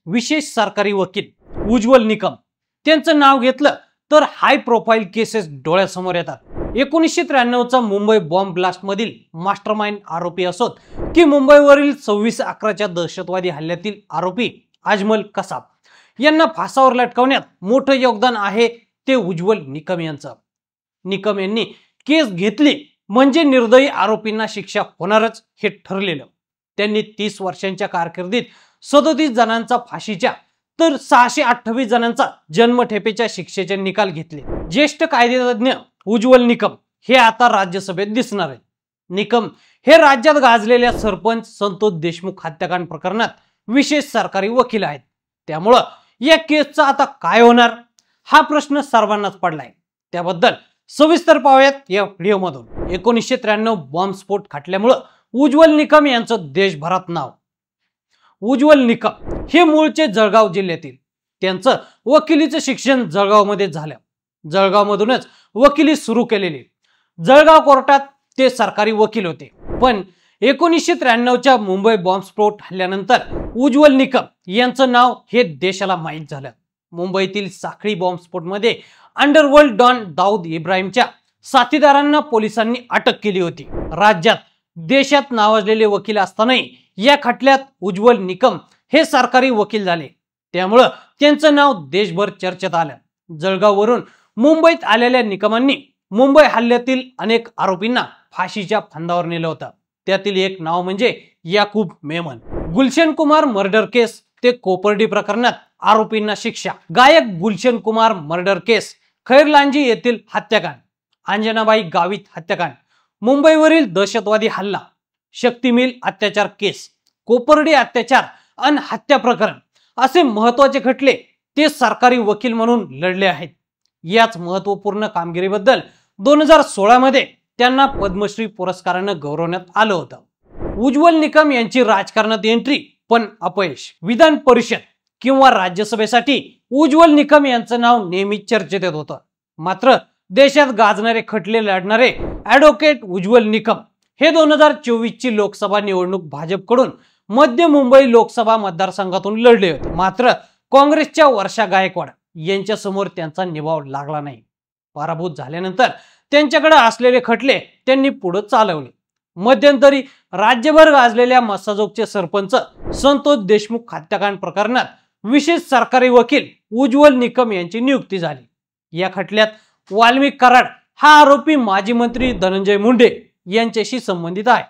विशेष सरकारी वकील उज्ज्वल निकम त्यांचं नाव घेतलं तर हाय प्रोफाईल केसेस डोळ्यासमोर येतात। 1993 चा मुंबई बॉम्ब ब्लास्ट मधील मास्टरमाइंड आरोपी असोत की मुंबईवरील 26/11 दहशतवादी हल्ल्यातील आरोपी अजमल कसाब यांना फासावर लटकवण्यात मोठं योगदान आहे ते उज्ज्वल निकम यांचं। निकम यांनी केस घेतली म्हणजे निर्दयी आरोपींना शिक्षा होणारच हे ठरलेलं। त्यांनी 30 वर्षांच्या कारकिर्दीत 37 जणांचा फाशीच्या तर 628 जणांचा जन्मठेपेच्या शिक्षेचे निकाल घेतले। ज्येष्ठ कायदेतज्ञ उज्ज्वल निकम हे आता राज्यसभेत दिसणार आहेत। निकम हे राज्यात गाजलेल्या सरपंच संतोष देशमुख हत्याकांड प्रकरणात विशेष सरकारी वकील आहेत। त्यामुळं या केसचा आता काय होणार हा प्रश्न सर्वांनाच पडलाय। त्याबद्दल सविस्तर पाहूयात या व्हिडिओमधून। 1993 बॉम्बस्फोट खटल्यामुळे उज्ज्वल निकम यांचं देशभरात नाव। उज्ज्वल निकम हे मूळचे जळगाव जिल्ह्यातील, त्यांचं वकिलीचं शिक्षण जळगावमध्ये झालं। जळगावमधूनच वकिली सुरू केलेली। जळगाव कोर्टात ते सरकारी वकील होते। पण 1993च्या मुंबई बॉम्बस्फोट हल्ल्यानंतर उज्ज्वल निकम यांचं नाव हे देशाला माहीत झालं। मुंबईतील साखळी बॉम्बस्फोटमध्ये अंडरवर्ल्ड डॉन दाऊद इब्राहिमच्या साथीदारांना पोलिसांनी अटक केली होती। राज्यात देशात नावाजलेले वकील असतानाही या खटल्यात उज्ज्वल निकम हे सरकारी वकील झाले। त्यामुळे त्यांचं नाव देशभर चर्चेत आलं। जळगाववरून मुंबईत आलेल्या निकमांनी मुंबई हल्ल्यातील अनेक आरोपींना फाशीच्या फंदावर नेलं होतं। त्यातील एक नाव म्हणजे याकूब मेमन। गुलशन कुमार मर्डर केस ते कोपर्डी प्रकरणात आरोपींना शिक्षा, गायक गुलशन कुमार मर्डर केस, खैरलांजी येथील हत्याकांड, अंजनाबाई गावित हत्याकांड, मुंबईवरील दहशतवादी हल्ला, शक्ती मिल अत्याचार केस, कोपर्डी अत्याचार आणि हत्या प्रकरण असे महत्त्वाचे खटले ते सरकारी वकील म्हणून लढले आहेत। याच महत्त्वपूर्ण कामगिरीबद्दल 2016 मध्ये त्यांना पद्मश्री पुरस्काराने गौरवण्यात आलं होतं। उज्ज्वल निकम यांची राजकारणात एंट्री पण अपयश। विधान परिषद किंवा राज्यसभेसाठी उज्ज्वल निकम यांचं नाव नेहमी चर्चेत येत होतं। मात्र देशात गाजणारे खटले लढणारे ॲडव्होकेट उज्ज्वल निकम हे 2024 ची लोकसभा निवडणूक भाजपकडून मध्य मुंबई लोकसभा मतदारसंघातून लढले होते। मात्र काँग्रेसच्या वर्षा गायकवाड यांच्या समोर त्यांचा निभाव लागला नाही। पराभूत झाल्यानंतर त्यांच्याकडे असलेले खटले त्यांनी पुढे चालवले। मध्यंतरी राज्यभर गाजलेल्या मस्साजोगचे सरपंच संतोष देशमुख हत्याकांड प्रकरणात विशेष सरकारी वकील उज्ज्वल निकम यांची नियुक्ती झाली। या खटल्यात वाल्मिक कराड हा आरोपी माजी मंत्री धनंजय मुंडे यांच्याशी संबंधित आहे।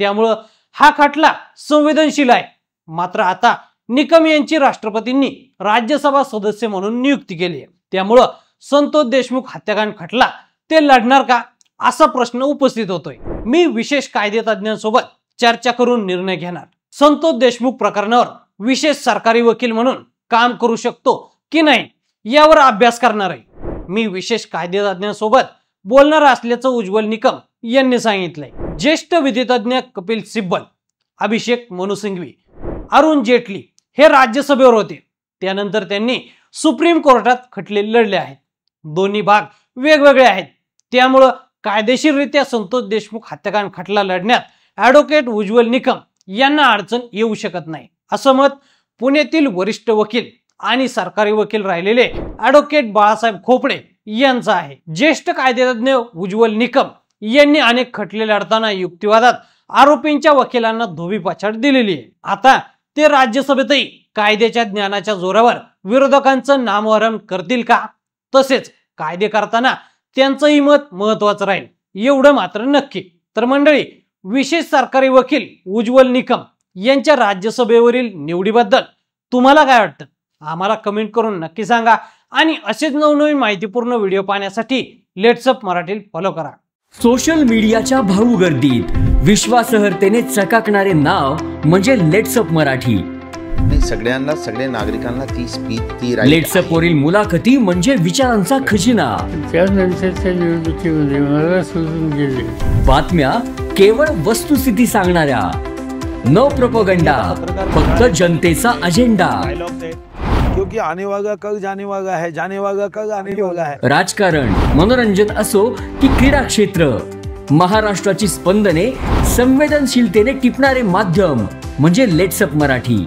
त्यामुळे हा खटला संवेदनशील आहे। मात्र आता निकम यांची राष्ट्रपतींनी राज्यसभा सदस्य म्हणून नियुक्ती केली आहे। त्यामुळे संतोष देशमुख हत्याकांड खटला ते लढणार का असा प्रश्न उपस्थित होतोय। मी विशेष कायदेतज्ञांसोबत चर्चा करून निर्णय घेणार। संतोष देशमुख प्रकरणावर विशेष सरकारी वकील म्हणून काम करू शकतो की नाही यावर अभ्यास करणार आहे। मी विशेष कायदेतज्ञांसोबत बोलणार असल्याचं उज्ज्वल निकम यांनी सांगितलंय। ज्येष्ठ विधितज्ञ कपिल सिब्बल, अभिषेक मनु सिंघवी, अरुण जेटली हे राज्यसभेवर होते। त्यानंतर त्यांनी सुप्रीम कोर्टात खटले लढले आहेत। दोन्ही भाग वेगवेगळे आहेत। त्यामुळे कायदेशीररित्या संतोष देशमुख हत्याकांड खटला लढण्यात ॲडव्होकेट उज्ज्वल निकम यांना अडचण येऊ शकत नाही असं मत पुण्यातील वरिष्ठ वकील आणि सरकारी वकील राहिलेले ॲडव्होकेट बाळासाहेब खोपडे यांचं आहे। ज्येष्ठ कायदेतज्ञ उज्ज्वल निकम यांनी अनेक खटले लढताना युक्तिवादात आरोपींच्या वकिलांना धोबी पछाड दिलेली आहे। आता ते राज्यसभेतही कायद्याच्या ज्ञानाच्या जोरावर विरोधकांचं नामोहरम करतील का? तसेच कायदे करताना त्यांचंही मत महत्वाचं राहील एवढं मात्र नक्की। तर मंडळी, विशेष सरकारी वकील उज्ज्वल निकम यांच्या राज्यसभेवरील निवडीबद्दल तुम्हाला काय वाटतं आम्हाला कमेंट करून नक्की सांगा। आणि असेच नवनवीन माहितीपूर्ण व्हिडिओ पाहण्यासाठी लेट्स अप मराठी फॉलो करा। सोशल मीडियाच्या भाऊ गर्दीत विश्वासार्हतेने चकाकणारे नाव म्हणजे लेट्स अप मराठी। सगळ्यांना, सगळ्या नागरिकांना ती लेट्स अप वरील मुलाखती म्हणजे विचारांचा खजिना। त्यानंतरच्या निवडणुकीमध्ये मला सोडून गेले। बातम्या केवळ वस्तुस्थिती सांगणाऱ्या, न प्रोपगंडा, फक्त जनतेचा अजेंडा। क्योंकि आने वाला कल जाने वाला है, जाने वाला कल आने वाला है। राजकारण, मनोरंजन असो की क्रीडा क्षेत्र, महाराष्ट्राची स्पंदने संवेदनशीलतेने टिपणारे माध्यम म्हणजे लेट्स अप मराठी।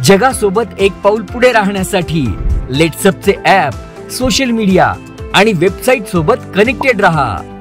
जगासोबत एक पाऊल पुढे राहण्यासाठी लेट्सअपचे ॲप, सोशल मीडिया आणि वेबसाईट सोबत कनेक्टेड रहा.